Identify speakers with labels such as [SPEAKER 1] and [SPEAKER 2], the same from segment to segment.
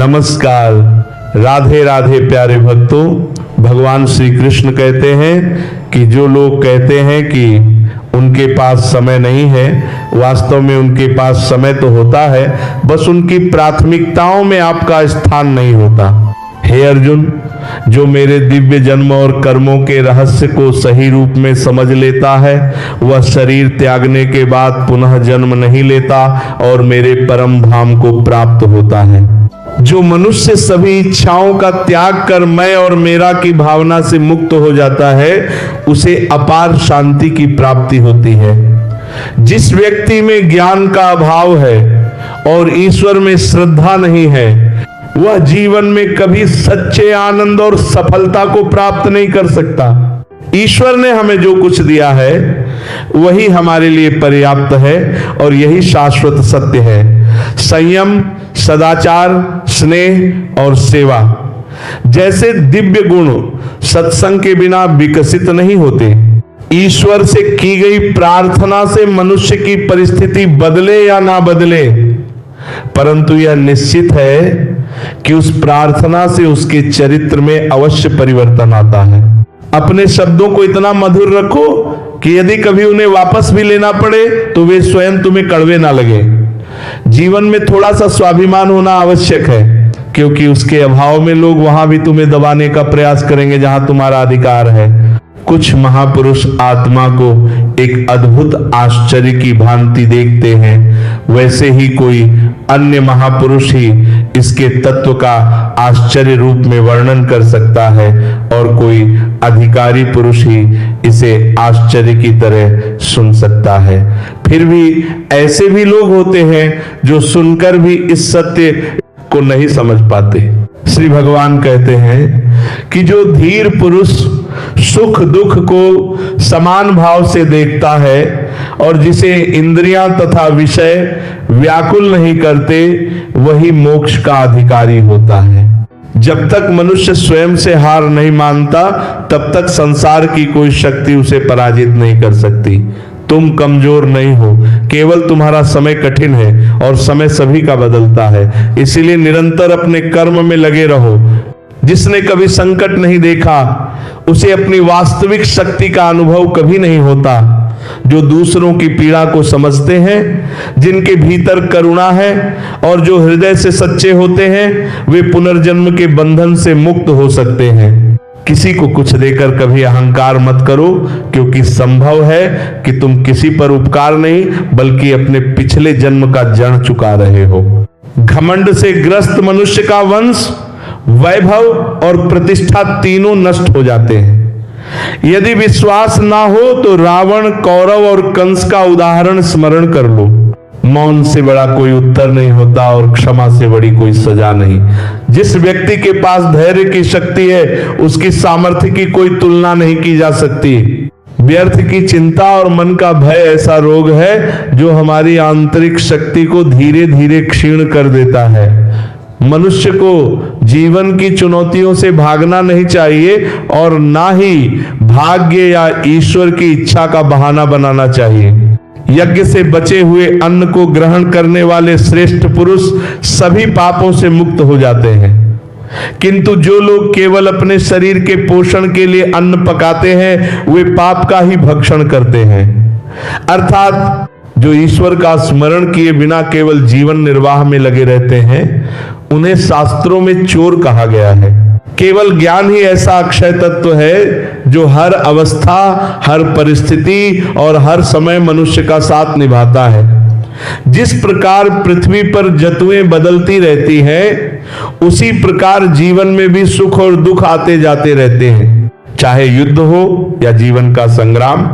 [SPEAKER 1] नमस्कार, राधे राधे प्यारे भक्तों। भगवान श्री कृष्ण कहते हैं कि जो लोग कहते हैं कि उनके पास समय नहीं है, वास्तव में उनके पास समय तो होता है, बस उनकी प्राथमिकताओं में आपका स्थान नहीं होता। हे अर्जुन, जो मेरे दिव्य जन्म और कर्मों के रहस्य को सही रूप में समझ लेता है, वह शरीर त्यागने के बाद पुनः जन्म नहीं लेता और मेरे परम धाम को प्राप्त होता है। जो मनुष्य सभी इच्छाओं का त्याग कर मैं और मेरा की भावना से मुक्त हो जाता है, उसे अपार शांति की प्राप्ति होती है। जिस व्यक्ति में ज्ञान का अभाव है और ईश्वर में श्रद्धा नहीं है, वह जीवन में कभी सच्चे आनंद और सफलता को प्राप्त नहीं कर सकता। ईश्वर ने हमें जो कुछ दिया है वही हमारे लिए पर्याप्त है और यही शाश्वत सत्य है। संयम, सदाचार, स्नेह और सेवा जैसे दिव्य गुण सत्संग के बिना विकसित नहीं होते। ईश्वर से की गई प्रार्थना से मनुष्य की परिस्थिति बदले या ना बदले, परंतु यह निश्चित है कि उस प्रार्थना से उसके चरित्र में अवश्य परिवर्तन आता है। अपने शब्दों को इतना मधुर रखो कि यदि कभी उन्हें वापस भी लेना पड़े तो वे स्वयं तुम्हें कड़वे ना लगे। जीवन में थोड़ा सा स्वाभिमान होना आवश्यक है, क्योंकि उसके अभाव में लोग वहां भी तुम्हें दबाने का प्रयास करेंगे जहां तुम्हारा अधिकार है। कुछ महापुरुष आत्मा को एक अद्भुत आश्चर्य की भांति देखते हैं, वैसे ही कोई अन्य महापुरुष ही इसके तत्व का आश्चर्य रूप में वर्णन कर सकता है और कोई अधिकारी पुरुष ही इसे आश्चर्य की तरह सुन सकता है। फिर भी ऐसे भी लोग होते हैं जो सुनकर भी इस सत्य को नहीं समझ पाते। श्री भगवान कहते हैं कि जो धीर पुरुष सुख दुख को समान भाव से देखता है और जिसे इंद्रियां तथा विषय व्याकुल नहीं करते, वही मोक्ष का अधिकारी होता है। जब तक मनुष्य स्वयं से हार नहीं मानता, तब तक संसार की कोई शक्ति उसे पराजित नहीं कर सकती। तुम कमजोर नहीं हो, केवल तुम्हारा समय कठिन है और समय सभी का बदलता है। इसीलिए निरंतर अपने कर्म में लगे रहो। जिसने कभी संकट नहीं देखा, उसे अपनी वास्तविक शक्ति का अनुभव कभी नहीं होता। जो दूसरों की पीड़ा को समझते हैं, जिनके भीतर करुणा है और जो हृदय से सच्चे होते हैं, वे पुनर्जन्म के बंधन से मुक्त हो सकते हैं। किसी को कुछ देकर कभी अहंकार मत करो, क्योंकि संभव है कि तुम किसी पर उपकार नहीं बल्कि अपने पिछले जन्म का जड़ चुका रहे हो। घमंड से ग्रस्त मनुष्य का वंश, वैभव और प्रतिष्ठा तीनों नष्ट हो जाते हैं। यदि विश्वास ना हो तो रावण, कौरव और कंस का उदाहरण स्मरण कर लो। मौन से बड़ा कोई उत्तर नहीं होता और क्षमा से बड़ी कोई सजा नहीं। जिस व्यक्ति के पास धैर्य की शक्ति है, उसकी सामर्थ्य की कोई तुलना नहीं की जा सकती। व्यर्थ की चिंता और मन का भय ऐसा रोग है जो हमारी आंतरिक शक्ति को धीरे धीरे क्षीण कर देता है। मनुष्य को जीवन की चुनौतियों से भागना नहीं चाहिए और ना ही भाग्य या ईश्वर की इच्छा का बहाना बनाना चाहिए। यज्ञ से बचे हुए अन्न को ग्रहण करने वाले श्रेष्ठ पुरुष सभी पापों से मुक्त हो जाते हैं, किंतु जो लोग केवल अपने शरीर के पोषण के लिए अन्न पकाते हैं, वे पाप का ही भक्षण करते हैं। अर्थात जो ईश्वर का स्मरण किए बिना केवल जीवन निर्वाह में लगे रहते हैं, उन्हें शास्त्रों में चोर कहा गया है। केवल ज्ञान ही ऐसा अक्षय तत्व है जो हर अवस्था, हर परिस्थिति और हर समय मनुष्य का साथ निभाता है। जिस प्रकार पृथ्वी पर ऋतुएं बदलती रहती हैं, उसी प्रकार जीवन में भी सुख और दुख आते जाते रहते हैं। चाहे युद्ध हो या जीवन का संग्राम,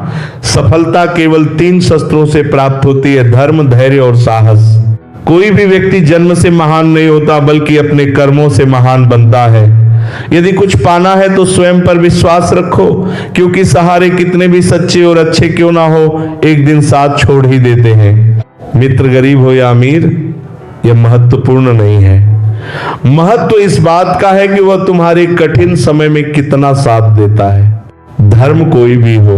[SPEAKER 1] सफलता केवल 3 शस्त्रों से प्राप्त होती है: धर्म, धैर्य और साहस। कोई भी व्यक्ति जन्म से महान नहीं होता, बल्कि अपने कर्मों से महान बनता है। यदि कुछ पाना है तो स्वयं पर विश्वास रखो, क्योंकि सहारे कितने भी सच्चे और अच्छे क्यों ना हो, एक दिन साथ छोड़ ही देते हैं। मित्र गरीब हो या अमीर, यह महत्वपूर्ण नहीं है। महत्व इस बात का है कि वह तुम्हारे कठिन समय में कितना साथ देता है। धर्म कोई भी हो,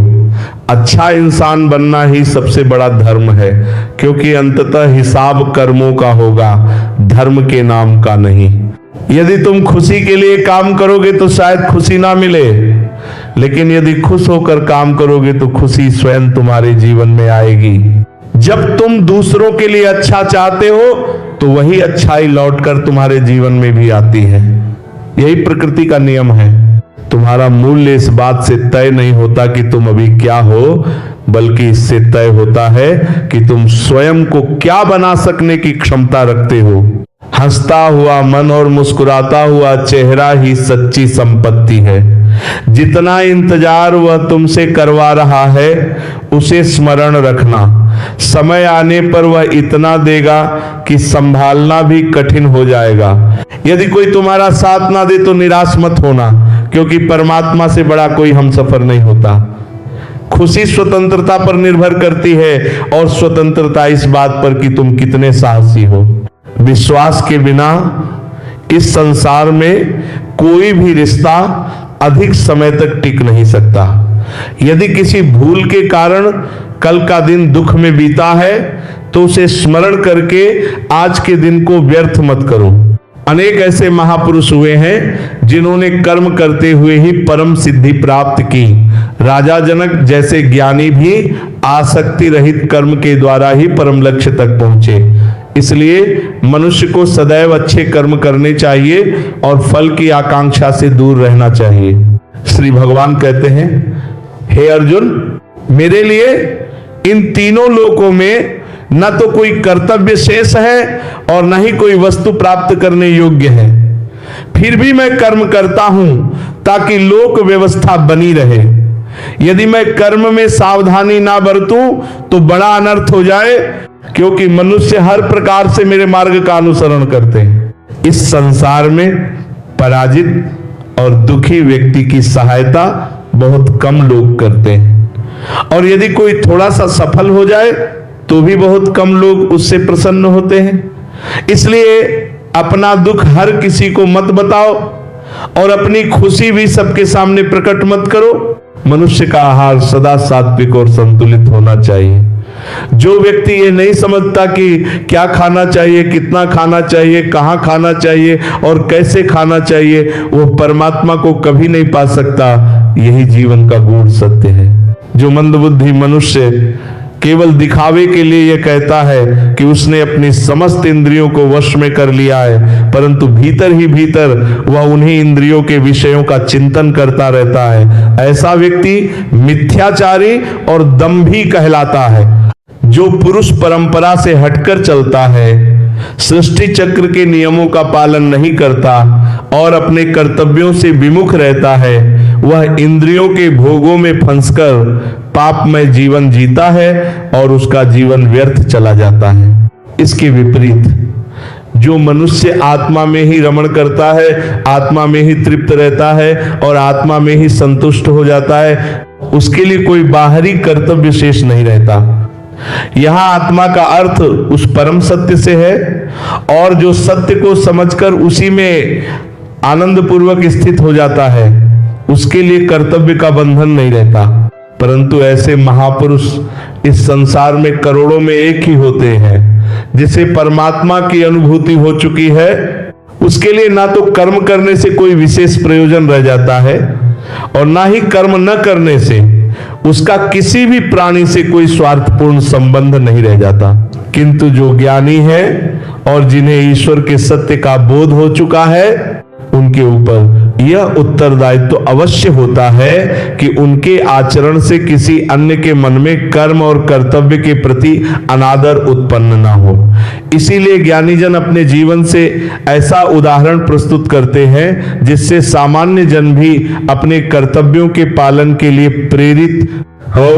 [SPEAKER 1] अच्छा इंसान बनना ही सबसे बड़ा धर्म है, क्योंकि अंततः हिसाब कर्मों का होगा, धर्म के नाम का नहीं। यदि तुम खुशी के लिए काम करोगे तो शायद खुशी ना मिले, लेकिन यदि खुश होकर काम करोगे तो खुशी स्वयं तुम्हारे जीवन में आएगी। जब तुम दूसरों के लिए अच्छा चाहते हो तो वही अच्छाई लौटकर तुम्हारे जीवन में भी आती है। यही प्रकृति का नियम है। तुम्हारा मूल्य इस बात से तय नहीं होता कि तुम अभी क्या हो, बल्कि इससे तय होता है कि तुम स्वयं को क्या बना सकने की क्षमता रखते हो। हंसता हुआ मन और मुस्कुराता हुआ चेहरा ही सच्ची संपत्ति है। जितना इंतजार वह तुमसे करवा रहा है उसे स्मरण रखना। समय आने पर वह इतना देगा कि संभालना भी कठिन हो जाएगा। यदि कोई तुम्हारा साथ ना दे तो निराश मत होना, क्योंकि परमात्मा से बड़ा कोई हमसफर नहीं होता। खुशी स्वतंत्रता पर निर्भर करती है, और स्वतंत्रता इस बात पर कि तुम कितने साहसी हो। विश्वास के बिना इस संसार में कोई भी रिश्ता अधिक समय तक टिक नहीं सकता। यदि किसी भूल के कारण कल का दिन दुख में बीता है तो उसे स्मरण करके आज के दिन को व्यर्थ मत करो। अनेक ऐसे महापुरुष हुए हैं जिन्होंने कर्म करते हुए ही परम सिद्धि प्राप्त की। राजा जनक जैसे ज्ञानी भी आसक्ति रहित कर्म के द्वारा ही परम लक्ष्य तक पहुंचे। इसलिए मनुष्य को सदैव अच्छे कर्म करने चाहिए और फल की आकांक्षा से दूर रहना चाहिए। श्री भगवान कहते हैं, हे अर्जुन, मेरे लिए इन तीनों लोकों में न तो कोई कर्तव्य शेष है और न ही कोई वस्तु प्राप्त करने योग्य है। फिर भी मैं कर्म करता हूं ताकि लोक व्यवस्था बनी रहे। यदि मैं कर्म में सावधानी ना बरतूं तो बड़ा अनर्थ हो जाए, क्योंकि मनुष्य हर प्रकार से मेरे मार्ग का अनुसरण करते हैं। इस संसार में पराजित और दुखी व्यक्ति की सहायता बहुत कम लोग करते हैं, और यदि कोई थोड़ा सा सफल हो जाए तो भी बहुत कम लोग उससे प्रसन्न होते हैं। इसलिए अपना दुख हर किसी को मत बताओ और अपनी खुशी भी सबके सामने प्रकट मत करो। मनुष्य का आहार सदा सात्विक और संतुलित होना चाहिए। जो व्यक्ति ये नहीं समझता कि क्या खाना चाहिए, कितना खाना चाहिए, कहाँ खाना चाहिए और कैसे खाना चाहिए, वो परमात्मा को कभी नहीं पा सकता। यही जीवन का गूढ़ सत्य है। जो मंदबुद्धि मनुष्य केवल दिखावे के लिए यह कहता है कि उसने अपनी समस्त इंद्रियों को वश में कर लिया है, परंतु भीतर ही भीतर वह उन्हीं इंद्रियों के विषयों का चिंतन करता रहता है, ऐसा व्यक्ति मिथ्याचारी और दंभी कहलाता है। जो पुरुष परंपरा से हटकर चलता है, सृष्टि चक्र के नियमों का पालन नहीं करता और अपने कर्तव्यों से विमुख रहता है, वह इंद्रियों के भोगों में फंसकर पापमय जीवन जीता है और उसका जीवन व्यर्थ चला जाता है। इसके विपरीत जो मनुष्य आत्मा में ही रमण करता है, आत्मा में ही तृप्त रहता है और आत्मा में ही संतुष्ट हो जाता है, उसके लिए कोई बाहरी कर्तव्य शेष नहीं रहता। यहां आत्मा का अर्थ उस परम सत्य से है, और जो सत्य को समझकर उसी में आनंद पूर्वक स्थित हो जाता है, उसके लिए कर्तव्य का बंधन नहीं रहता। परंतु ऐसे महापुरुष इस संसार में करोड़ों में एक ही होते हैं। जिसे परमात्मा की अनुभूति हो चुकी है, उसके लिए ना तो कर्म करने से कोई विशेष प्रयोजन रह जाता है और ना ही कर्म न करने से उसका किसी भी प्राणी से कोई स्वार्थपूर्ण संबंध नहीं रह जाता। किंतु जो ज्ञानी है और जिन्हें ईश्वर के सत्य का बोध हो चुका है, उनके ऊपर यह उत्तरदायित्व अवश्य होता है कि उनके आचरण से किसी अन्य के मन में कर्म और कर्तव्य के प्रति अनादर उत्पन्न ना हो। इसीलिए ज्ञानी जन अपने जीवन से ऐसा उदाहरण प्रस्तुत करते हैं जिससे सामान्य जन भी अपने कर्तव्यों के पालन के लिए प्रेरित हो।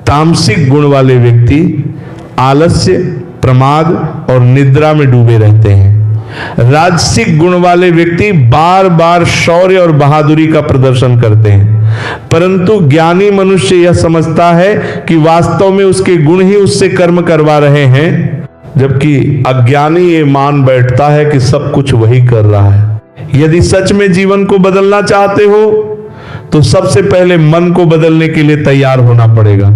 [SPEAKER 1] तामसिक गुण वाले व्यक्ति आलस्य, प्रमाद और निद्रा में डूबे रहते हैं। राजसिक गुण वाले व्यक्ति बार बार शौर्य और बहादुरी का प्रदर्शन करते हैं, परंतु ज्ञानी मनुष्य यह समझता है कि वास्तव में उसके गुण ही उससे कर्म करवा रहे हैं, जबकि अज्ञानी ये मान बैठता है कि सब कुछ वही कर रहा है। यदि सच में जीवन को बदलना चाहते हो तो सबसे पहले मन को बदलने के लिए तैयार होना पड़ेगा,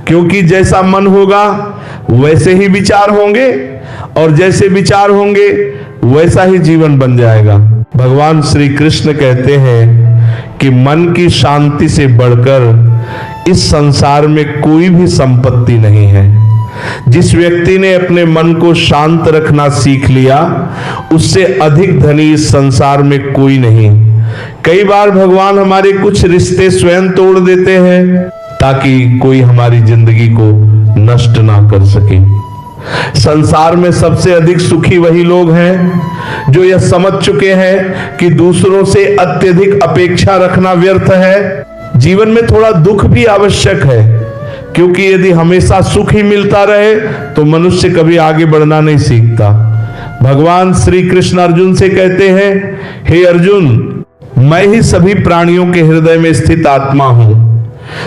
[SPEAKER 1] क्योंकि जैसा मन होगा वैसे ही विचार होंगे और जैसे विचार होंगे वैसा ही जीवन बन जाएगा। भगवान श्री कृष्ण कहते हैं कि मन की शांति से बढ़कर इस संसार में कोई भी संपत्ति नहीं है। जिस व्यक्ति ने अपने मन को शांत रखना सीख लिया, उससे अधिक धनी इस संसार में कोई नहीं। कई बार भगवान हमारे कुछ रिश्ते स्वयं तोड़ देते हैं ताकि कोई हमारी जिंदगी को नष्ट ना कर सके। संसार में सबसे अधिक सुखी वही लोग हैं जो यह समझ चुके हैं कि दूसरों से अत्यधिक अपेक्षा रखना व्यर्थ है। जीवन में थोड़ा दुख भी आवश्यक है, क्योंकि यदि हमेशा सुख ही मिलता रहे तो मनुष्य कभी आगे बढ़ना नहीं सीखता। भगवान श्री कृष्ण अर्जुन से कहते हैं, हे अर्जुन, मैं ही सभी प्राणियों के हृदय में स्थित आत्मा हूं।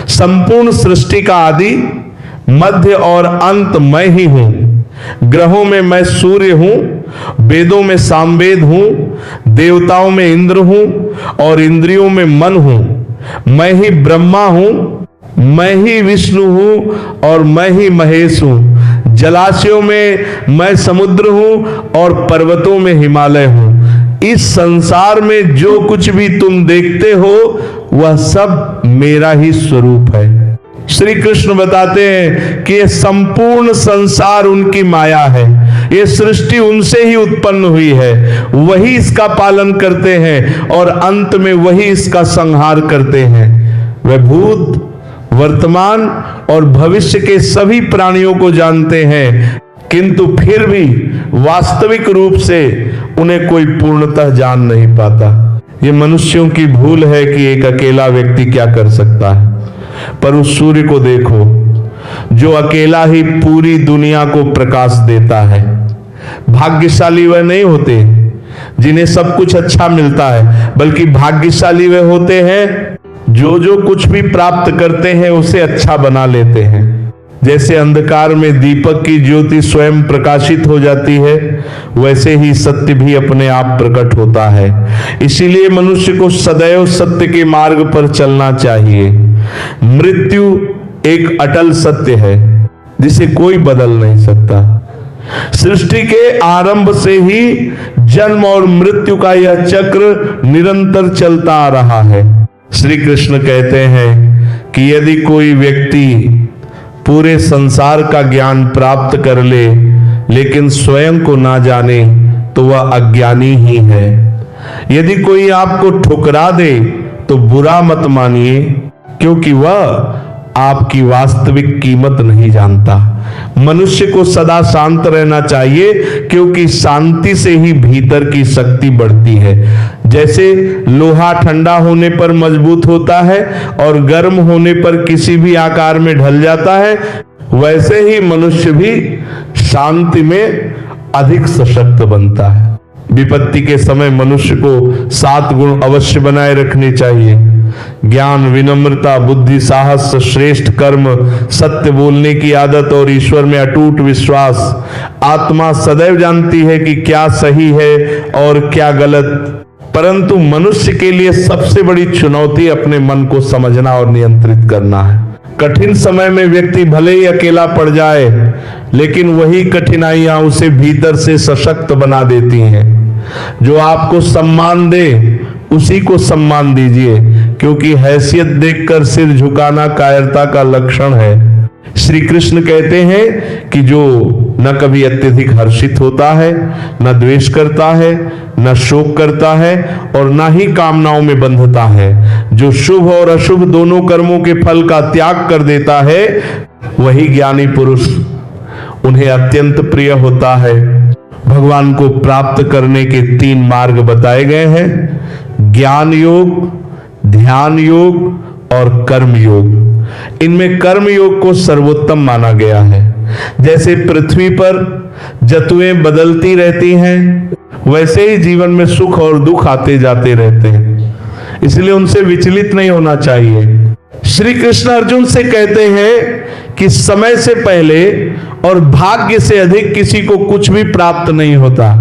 [SPEAKER 1] संपूर्ण सृष्टि का आदि, मध्य और अंत मैं ही हूं। ग्रहों में मैं सूर्य हूं, वेदों में सामवेद हूं, देवताओं में इंद्र हूं और इंद्रियों में मन हूं। मैं ही ब्रह्मा हूं, मैं ही विष्णु हूं और मैं ही महेश हूं। जलाशयों में मैं समुद्र हूं और पर्वतों में हिमालय हूं। इस संसार में जो कुछ भी तुम देखते हो वह सब मेरा ही स्वरूप है। श्री कृष्ण बताते हैं कि यह संपूर्ण संसार उनकी माया है। ये सृष्टि उनसे ही उत्पन्न हुई है, वही इसका पालन करते हैं और अंत में वही इसका संहार करते हैं। वह भूत, वर्तमान और भविष्य के सभी प्राणियों को जानते हैं, किंतु फिर भी वास्तविक रूप से उन्हें कोई पूर्णतः जान नहीं पाता। ये मनुष्यों की भूल है कि एक अकेला व्यक्ति क्या कर सकता है। पर उस सूर्य को देखो जो अकेला ही पूरी दुनिया को प्रकाश देता है। भाग्यशाली वह नहीं होते जिन्हें सब कुछ अच्छा मिलता है, बल्कि भाग्यशाली वे होते हैं जो कुछ भी प्राप्त करते हैं उसे अच्छा बना लेते हैं। जैसे अंधकार में दीपक की ज्योति स्वयं प्रकाशित हो जाती है, वैसे ही सत्य भी अपने आप प्रकट होता है। इसीलिए मनुष्य को सदैव सत्य के मार्ग पर चलना चाहिए। मृत्यु एक अटल सत्य है जिसे कोई बदल नहीं सकता। सृष्टि के आरंभ से ही जन्म और मृत्यु का यह चक्र निरंतर चलता आ रहा है। श्री कृष्ण कहते हैं कि यदि कोई व्यक्ति पूरे संसार का ज्ञान प्राप्त कर ले लेकिन स्वयं को ना जाने तो वह अज्ञानी ही है। यदि कोई आपको ठुकरा दे तो बुरा मत मानिए, क्योंकि वह आपकी वास्तविक कीमत नहीं जानता। मनुष्य को सदा शांत रहना चाहिए, क्योंकि शांति से ही भीतर की शक्ति बढ़ती है। जैसे लोहा ठंडा होने पर मजबूत होता है और गर्म होने पर किसी भी आकार में ढल जाता है, वैसे ही मनुष्य भी शांति में अधिक सशक्त बनता है। विपत्ति के समय मनुष्य को 7 गुण अवश्य बनाए रखने चाहिए: ज्ञान, विनम्रता, बुद्धि, साहस, श्रेष्ठ कर्म, सत्य बोलने की आदत और ईश्वर में अटूट विश्वास। आत्मा सदैव जानती है कि क्या सही है और क्या गलत, परंतु मनुष्य के लिए सबसे बड़ी चुनौती अपने मन को समझना और नियंत्रित करना है। कठिन समय में व्यक्ति भले ही अकेला पड़ जाए, लेकिन वही कठिनाइयां उसे भीतर से सशक्त बना देती हैं। जो आपको सम्मान दे उसी को सम्मान दीजिए, क्योंकि हैसियत देखकर सिर झुकाना कायरता का लक्षण है। श्री कृष्ण कहते हैं कि जो न कभी अत्यधिक हर्षित होता है, न द्वेष करता है, न शोक करता है और न ही कामनाओं में बंधता है, जो शुभ और अशुभ दोनों कर्मों के फल का त्याग कर देता है, वही ज्ञानी पुरुष उन्हें अत्यंत प्रिय होता है। भगवान को प्राप्त करने के 3 मार्ग बताए गए हैं: ज्ञान योग, ध्यान योग और कर्म योग। इनमें कर्म योग को सर्वोत्तम माना गया है। जैसे पृथ्वी पर जतुएं बदलती रहती हैं, वैसे ही जीवन में सुख और दुख आते जाते रहते हैं, इसलिए उनसे विचलित नहीं होना चाहिए। श्री कृष्ण अर्जुन से कहते हैं कि समय से पहले और भाग्य से अधिक किसी को कुछ भी प्राप्त नहीं होता।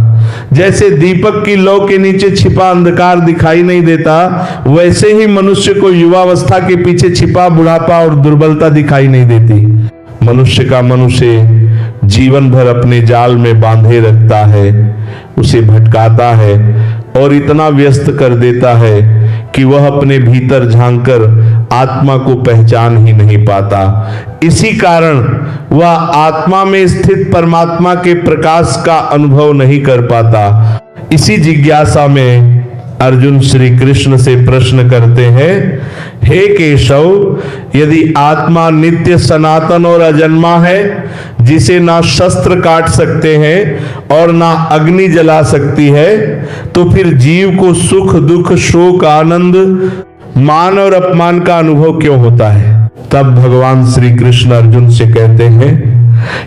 [SPEAKER 1] जैसे दीपक की लौ के नीचे छिपा अंधकार दिखाई नहीं देता, वैसे ही मनुष्य को युवावस्था के पीछे छिपा बुढ़ापा और दुर्बलता दिखाई नहीं देती। मनुष्य का मनुष्य जीवन भर अपने जाल में बांधे रखता है, उसे भटकाता है, और इतना व्यस्त कर देता है कि वह अपने भीतर झांककर आत्मा को पहचान ही नहीं पाता। इसी कारण वह आत्मा में स्थित परमात्मा के प्रकाश का अनुभव नहीं कर पाता। इसी जिज्ञासा में अर्जुन श्री कृष्ण से प्रश्न करते हैं, हे केशव, यदि आत्मा नित्य सनातन और अजन्मा है, जिसे ना शस्त्र काट सकते हैं और ना अग्नि जला सकती है, तो फिर जीव को सुख दुख शोक आनंद मान और अपमान का अनुभव क्यों होता है? तब भगवान श्री कृष्ण अर्जुन से कहते हैं,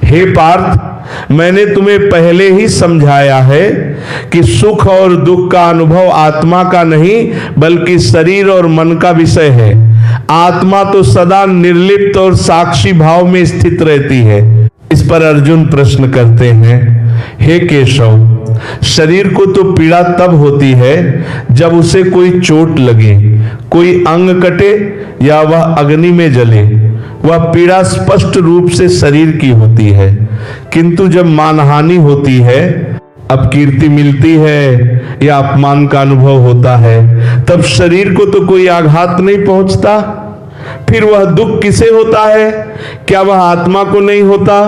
[SPEAKER 1] हे पार्थ, मैंने तुम्हें पहले ही समझाया है कि सुख और दुख का अनुभव आत्मा का नहीं बल्कि शरीर और मन का विषय है। आत्मा तो सदा निर्लिप्त और साक्षी भाव में स्थित रहती है। इस पर अर्जुन प्रश्न करते हैं, हे केशव, शरीर को तो पीड़ा तब होती है जब उसे कोई चोट लगे, कोई अंग कटे या वह अग्नि में जले। वह पीड़ा स्पष्ट रूप से शरीर की होती है, किंतु जब मानहानि होती है, अपकीर्ति मिलती है या अपमान का अनुभव होता है, तब शरीर को तो कोई आघात नहीं पहुंचता। फिर वह दुख किसे होता है? क्या वह आत्मा को नहीं होता?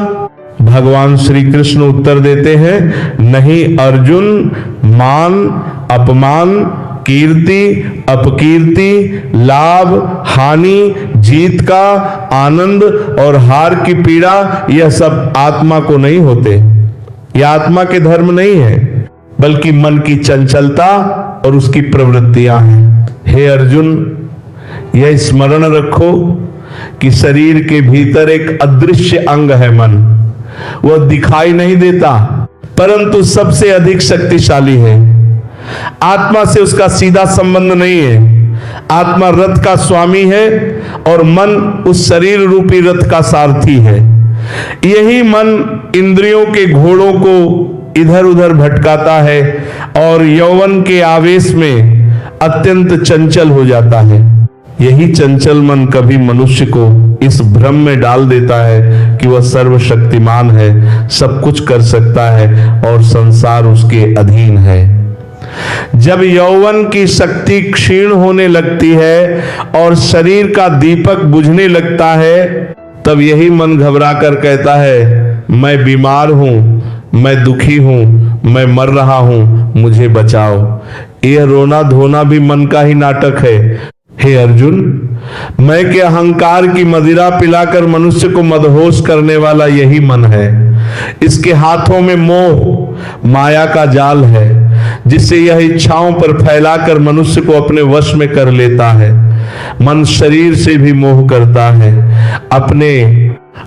[SPEAKER 1] भगवान श्री कृष्ण उत्तर देते हैं, नहीं अर्जुन, मान अपमान, कीर्ति अपकीर्ति, लाभ हानि, जीत का आनंद और हार की पीड़ा, यह सब आत्मा को नहीं होते। यह आत्मा के धर्म नहीं है, बल्कि मन की चंचलता और उसकी प्रवृत्तियां हैं। हे अर्जुन, यह स्मरण रखो कि शरीर के भीतर एक अदृश्य अंग है मन। वह दिखाई नहीं देता, परंतु सबसे अधिक शक्तिशाली है। आत्मा से उसका सीधा संबंध नहीं है। आत्मा रथ का स्वामी है और मन उस शरीर रूपी रथ का सारथी है। यही मन इंद्रियों के घोड़ों को इधर उधर भटकाता है और यौवन के आवेश में अत्यंत चंचल हो जाता है। यही चंचल मन कभी मनुष्य को इस भ्रम में डाल देता है कि वह सर्वशक्तिमान है, सब कुछ कर सकता है और संसार उसके अधीन है। जब यौवन की शक्ति क्षीण होने लगती है और शरीर का दीपक बुझने लगता है, तब यही मन घबरा कर कहता है, मैं बीमार हूं, मैं दुखी हूं, मैं मर रहा हूं, मुझे बचाओ। यह रोना धोना भी मन का ही नाटक है। हे अर्जुन, मैं के अहंकार की मदिरा पिलाकर मनुष्य को मदहोश करने वाला यही मन है। इसके हाथों में मोह माया का जाल है, जिससे यह इच्छाओं पर फैलाकर मनुष्य को अपने वश में कर लेता है। मन शरीर से भी मोह करता है,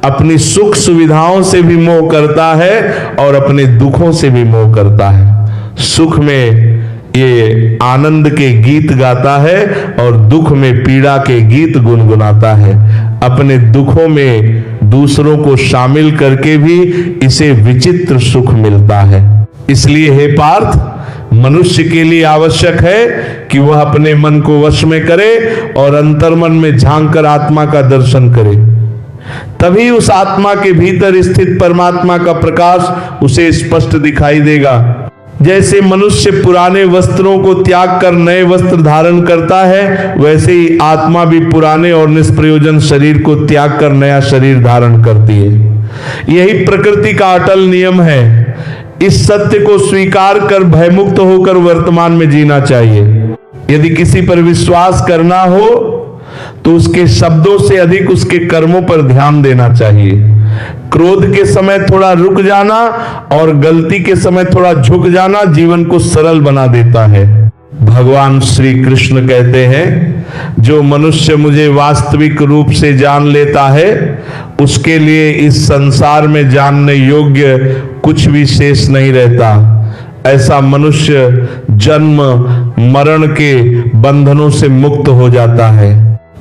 [SPEAKER 1] अपनी सुख सुविधाओं से भी मोह करता है और अपने दुखों से भी मोह करता है। सुख में ये आनंद के गीत गाता है और दुख में पीड़ा के गीत गुनगुनाता है। अपने दुखों में दूसरों को शामिल करके भी इसे विचित्र सुख मिलता है। इसलिए हे पार्थ, मनुष्य के लिए आवश्यक है कि वह अपने मन को वश में करे और अंतर्मन में झांककर आत्मा का दर्शन करे। तभी उस आत्मा के भीतर स्थित परमात्मा का प्रकाश उसे स्पष्ट दिखाई देगा। जैसे मनुष्य पुराने वस्त्रों को त्याग कर नए वस्त्र धारण करता है, वैसे ही आत्मा भी पुराने और निष्प्रयोजन शरीर को त्याग कर नया शरीर धारण करती है। यही प्रकृति का अटल नियम है। इस सत्य को स्वीकार कर भयमुक्त होकर वर्तमान में जीना चाहिए। यदि किसी पर विश्वास करना हो तो उसके शब्दों से अधिक उसके कर्मों पर ध्यान देना चाहिए। क्रोध के समय थोड़ा रुक जाना और गलती के समय थोड़ा झुक जाना जीवन को सरल बना देता है। भगवान श्री कृष्ण कहते हैं, जो मनुष्य मुझे वास्तविक रूप से जान लेता है, उसके लिए इस संसार में जानने योग्य कुछ भी शेष नहीं रहता। ऐसा मनुष्य जन्म मरण के बंधनों से मुक्त हो जाता है।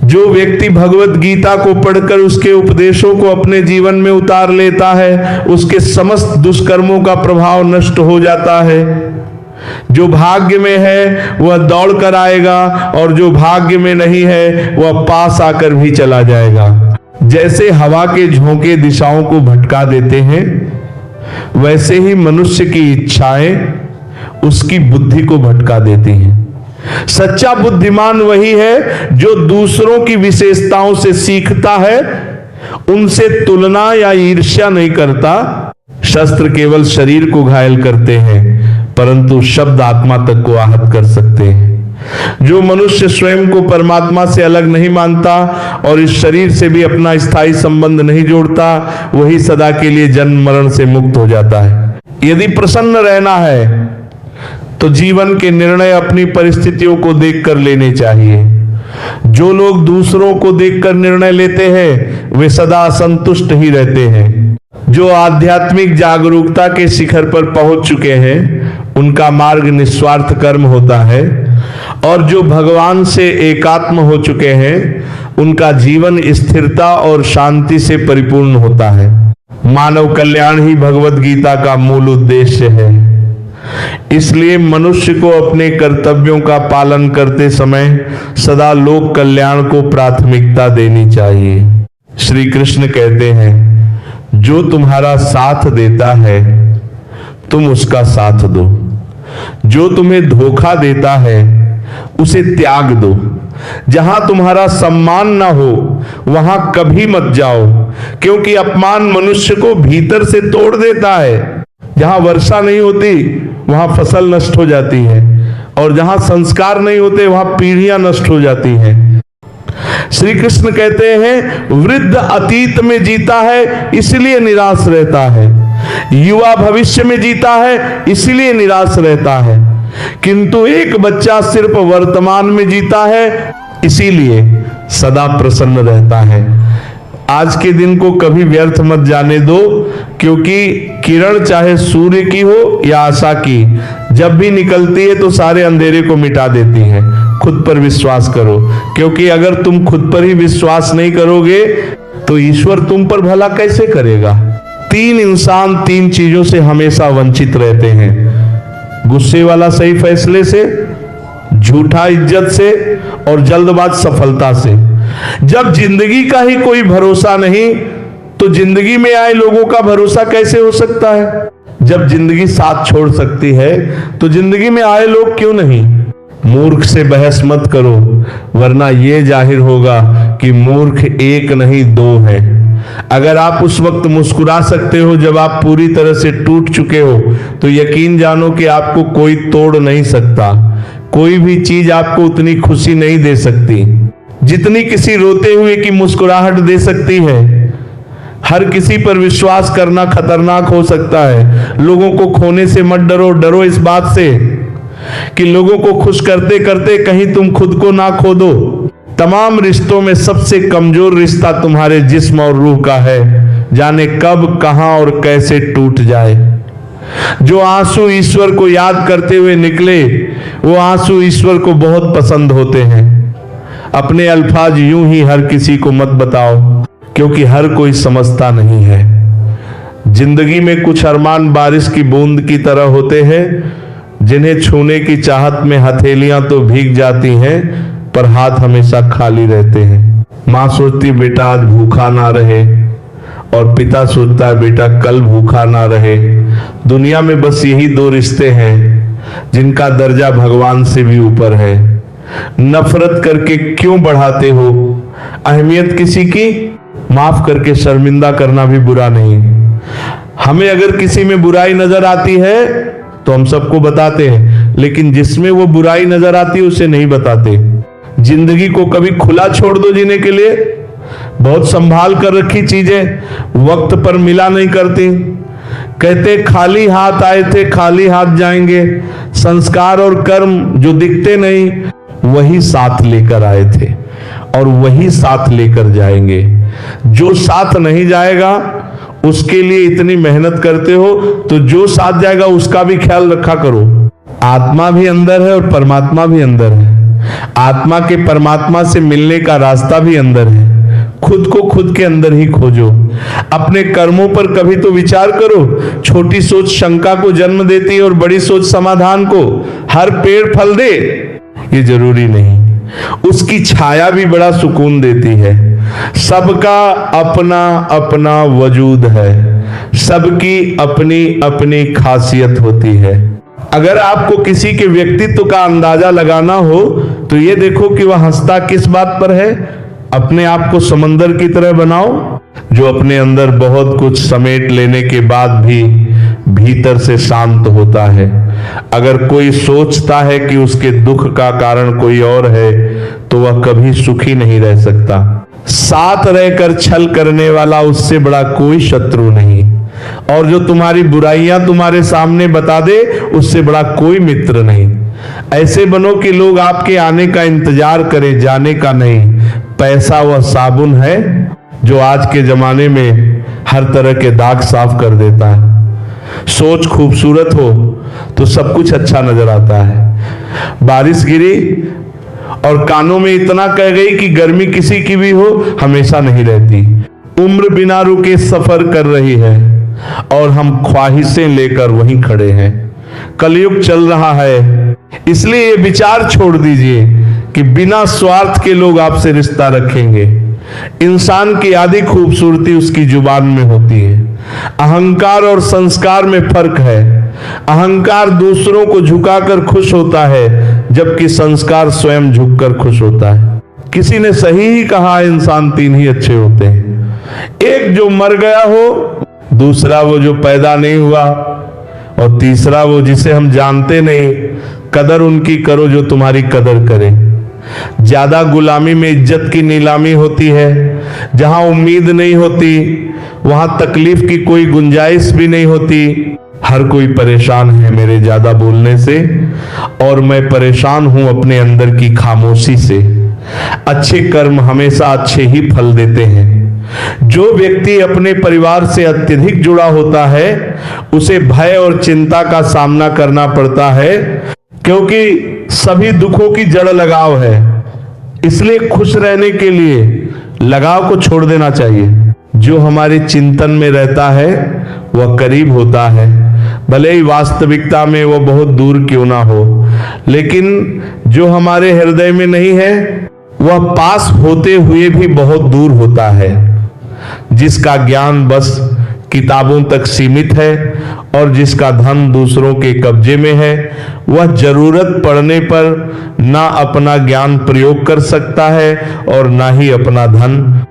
[SPEAKER 1] जो व्यक्ति भगवत गीता को पढ़कर उसके उपदेशों को अपने जीवन में उतार लेता है, उसके समस्त दुष्कर्मों का प्रभाव नष्ट हो जाता है। जो भाग्य में है वह दौड़ कर आएगा और जो भाग्य में नहीं है वह पास आकर भी चला जाएगा। जैसे हवा के झोंके दिशाओं को भटका देते हैं, वैसे ही मनुष्य की इच्छाएं उसकी बुद्धि को भटका देती हैं। सच्चा बुद्धिमान वही है जो दूसरों की विशेषताओं से सीखता है, उनसे तुलना या ईर्ष्या नहीं करता। शस्त्र केवल शरीर को घायल करते हैं, परंतु शब्द आत्मा तक को आहत कर सकते हैं। जो मनुष्य स्वयं को परमात्मा से अलग नहीं मानता और इस शरीर से भी अपना स्थायी संबंध नहीं जोड़ता, वही सदा के लिए जन्म मरण से मुक्त हो जाता है। यदि प्रसन्न रहना है तो जीवन के निर्णय अपनी परिस्थितियों को देखकर लेने चाहिए। जो लोग दूसरों को देखकर निर्णय लेते हैं वे सदा असंतुष्ट ही रहते हैं। जो आध्यात्मिक जागरूकता के शिखर पर पहुंच चुके हैं उनका मार्ग निस्वार्थ कर्म होता है, और जो भगवान से एकात्म हो चुके हैं उनका जीवन स्थिरता और शांति से परिपूर्ण होता है। मानव कल्याण ही भगवत गीता का मूल उद्देश्य है। इसलिए मनुष्य को अपने कर्तव्यों का पालन करते समय सदा लोक कल्याण को प्राथमिकता देनी चाहिए। श्री कृष्ण कहते हैं, जो तुम्हारा साथ देता है तुम उसका साथ दो, जो तुम्हें धोखा देता है उसे त्याग दो। जहां तुम्हारा सम्मान ना हो वहां कभी मत जाओ, क्योंकि अपमान मनुष्य को भीतर से तोड़ देता है। जहां वर्षा नहीं होती वहां फसल नष्ट हो जाती है, और जहां संस्कार नहीं होते वहां पीढ़ियां नष्ट हो जाती हैं। श्री कृष्ण कहते हैं, वृद्ध अतीत में जीता है इसलिए निराश रहता है, युवा भविष्य में जीता है इसलिए निराश रहता है, किंतु एक बच्चा सिर्फ वर्तमान में जीता है इसीलिए सदा प्रसन्न रहता है। आज के दिन को कभी व्यर्थ मत जाने दो, क्योंकि किरण चाहे सूर्य की हो या आशा की, जब भी निकलती है तो सारे अंधेरे को मिटा देती है। खुद पर विश्वास करो, क्योंकि अगर तुम खुद पर ही विश्वास नहीं करोगे तो ईश्वर तुम पर भला कैसे करेगा। 3 इंसान 3 चीजों से हमेशा वंचित रहते हैं, गुस्से वाला सही फैसले से, झूठा इज्जत से, और जल्दबाज सफलता से। जब जिंदगी का ही कोई भरोसा नहीं तो जिंदगी में आए लोगों का भरोसा कैसे हो सकता है। जब जिंदगी साथ छोड़ सकती है तो जिंदगी में आए लोग क्यों नहीं। मूर्ख से बहस मत करो, वरना यह जाहिर होगा कि मूर्ख एक नहीं 2 है। अगर आप उस वक्त मुस्कुरा सकते हो जब आप पूरी तरह से टूट चुके हो, तो यकीन जानो कि आपको कोई तोड़ नहीं सकता। कोई भी चीज आपको उतनी खुशी नहीं दे सकती जितनी किसी रोते हुए की मुस्कुराहट दे सकती है। हर किसी पर विश्वास करना खतरनाक हो सकता है। लोगों को खोने से मत डरो, डरो इस बात से कि लोगों को खुश करते करते कहीं तुम खुद को ना खो दो। तमाम रिश्तों में सबसे कमजोर रिश्ता तुम्हारे जिस्म और रूह का है, जाने कब, कहां और कैसे टूट जाए। जो आंसू ईश्वर को याद करते हुए निकले वो आंसू ईश्वर को बहुत पसंद होते हैं। अपने अल्फाज यूं ही हर किसी को मत बताओ, क्योंकि हर कोई समझता नहीं है। जिंदगी में कुछ अरमान बारिश की बूंद की तरह होते हैं, जिन्हें छूने की चाहत में हथेलियां तो भीग जाती हैं पर हाथ हमेशा खाली रहते हैं। माँ सोचती बेटा आज भूखा ना रहे, और पिता सोचता है बेटा कल भूखा ना रहे। दुनिया में बस यही 2 रिश्ते हैं जिनका दर्जा भगवान से भी ऊपर है। नफरत करके क्यों बढ़ाते हो अहमियत किसी की, माफ करके शर्मिंदा करना भी बुरा नहीं। हमें अगर किसी में बुराई नजर आती है तो हम सबको बताते हैं, लेकिन जिसमें वो बुराई नजर आती है उसे नहीं बताते। जिंदगी को कभी खुला छोड़ दो जीने के लिए। बहुत संभाल कर रखी चीजें वक्त पर मिला नहीं करती। कहते खाली हाथ आए थे खाली हाथ जाएंगे। संस्कार और कर्म जो दिखते नहीं वही साथ लेकर आए थे और वही साथ लेकर जाएंगे। जो साथ नहीं जाएगा उसके लिए इतनी मेहनत करते हो तो जो साथ जाएगा उसका भी ख्याल रखा करो। आत्मा भी अंदर है और परमात्मा भी अंदर है। आत्मा के परमात्मा से मिलने का रास्ता भी अंदर है। खुद को खुद के अंदर ही खोजो। अपने कर्मों पर कभी तो विचार करो। छोटी सोच शंका को जन्म देती है और बड़ी सोच समाधान को। हर पेड़ फल दे ये जरूरी नहीं, उसकी छाया भी बड़ा सुकून देती है। सबका अपना अपना वजूद है, सबकी अपनी अपनी खासियत होती है। अगर आपको किसी के व्यक्तित्व का अंदाजा लगाना हो तो ये देखो कि वह हंसता किस बात पर है। अपने आप को समंदर की तरह बनाओ जो अपने अंदर बहुत कुछ समेट लेने के बाद भी भीतर से शांत होता है। अगर कोई सोचता है कि उसके दुख का कारण कोई और है तो वह कभी सुखी नहीं रह सकता। साथ रहकर छल करने वाला उससे बड़ा कोई शत्रु नहीं, और जो तुम्हारी बुराइयां तुम्हारे सामने बता दे उससे बड़ा कोई मित्र नहीं। ऐसे बनो कि लोग आपके आने का इंतजार करें, जाने का नहीं। पैसा वह साबुन है जो आज के जमाने में हर तरह के दाग साफ कर देता है। सोच खूबसूरत हो तो सब कुछ अच्छा नजर आता है। बारिश गिरी और कानों में इतना कह गई कि गर्मी किसी की भी हो हमेशा नहीं रहती। उम्र बिना रुके सफर कर रही है और हम ख्वाहिशें लेकर वहीं खड़े हैं। कलयुग चल रहा है, इसलिए ये विचार छोड़ दीजिए कि बिना स्वार्थ के लोग आपसे रिश्ता रखेंगे। इंसान की आधी खूबसूरती उसकी जुबान में होती है। अहंकार और संस्कार में फर्क है। अहंकार दूसरों को झुकाकर खुश होता है जबकि संस्कार स्वयं झुककर खुश होता है। किसी ने सही ही कहा, इंसान तीन ही अच्छे होते हैं, एक जो मर गया हो, दूसरा वो जो पैदा नहीं हुआ, और तीसरा वो जिसे हम जानते नहीं। कदर उनकी करो जो तुम्हारी कदर करे। ज्यादा गुलामी में इज्जत की नीलामी होती है। जहां उम्मीद नहीं होती वहां तकलीफ की कोई गुंजाइश भी नहीं होती। हर कोई परेशान है मेरे ज्यादा बोलने से, और मैं परेशान हूं अपने अंदर की खामोशी से। अच्छे कर्म हमेशा अच्छे ही फल देते हैं। जो व्यक्ति अपने परिवार से अत्यधिक जुड़ा होता है उसे भय और चिंता का सामना करना पड़ता है, क्योंकि सभी दुखों की जड़ लगाव है। इसलिए खुश रहने के लिए लगाव को छोड़ देना चाहिए। जो हमारे चिंतन में रहता है वह करीब होता है, भले ही वास्तविकता में वह बहुत दूर क्यों ना हो। लेकिन जो हमारे हृदय में नहीं है वह पास होते हुए भी बहुत दूर होता है। जिसका ज्ञान बस किताबों तक सीमित है और जिसका धन दूसरों के कब्जे में है, वह जरूरत पड़ने पर ना अपना ज्ञान प्रयोग कर सकता है और ना ही अपना धन।